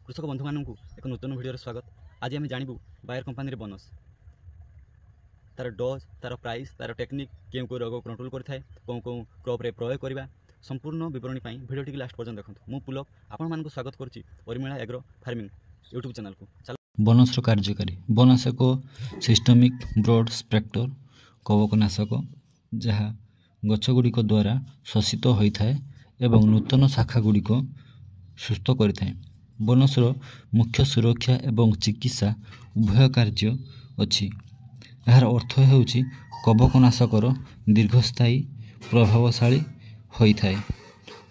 कृषक बंधु मानू एक नूतन वीडियो स्वागत। आज आम जानू बायर कंपानी बोनस तार डोज तार प्राइस तार टेक्निक क्यों क्यों रोग कंट्रोल करें कौन कौन क्रॉप्रे प्रयोग करवा संपूर्ण विवरणी भिडियो लास्ट पर्यटन देखो। मु पुलक आपण स्वागत करुच्ची Parimala agro farming YouTube channel को। बोनस कार्यकारी बोनस एक सिस्टमिक ब्रॉड स्पेक्टर कवकनाशक जहाँ गछगुड़िक द्वारा शोषित होता है एवं नूतन शाखा गुड़िक सुस्थ करें। बोनसर मुख्य सुरक्षा एवं चिकित्सा उभय कार्य अच्छी। यार अर्थ होउछि कवकनाशकर दीर्घस्थायी प्रभावशाली होता है,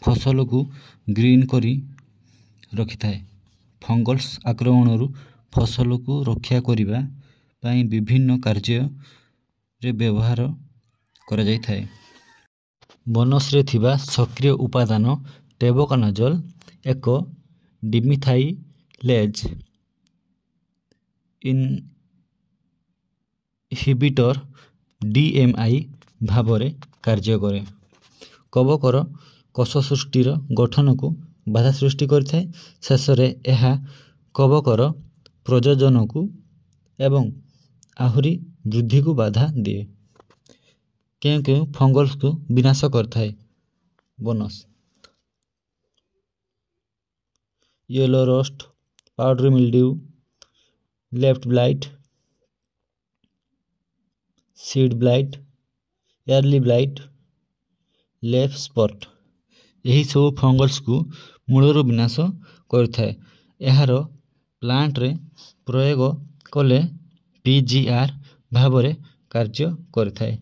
फसल को ग्रीन करी रखि थाए, फंगल्स आक्रमण फसल को रक्षा करिबा पई विभिन्न कार्य रे व्यवहार करा जाय थाए। बोनस रे थिबा सक्रिय उपादान टेबुकानाजोल एक डिमिथाइलेज इनहिबिटर डीएमआई भावरे कार्य करे। कवकर कोष सृष्टिर गठन को बाधा सृष्टि करथाए। शेष रे एहा कवकर प्रजनन को एवं आहुरी वृद्धि को बाधा दिए। क्यों क्यों फंगल्स को विनाश करथाए। Bonus yellow rust, powdery mildew, leaf blight, seed blight, early blight, leaf spot यही सब फंगल्स को मूलर विनाश करथाए। यार प्लांट रे प्रयोग कले पीजीआर भावरे कार्य करथाए।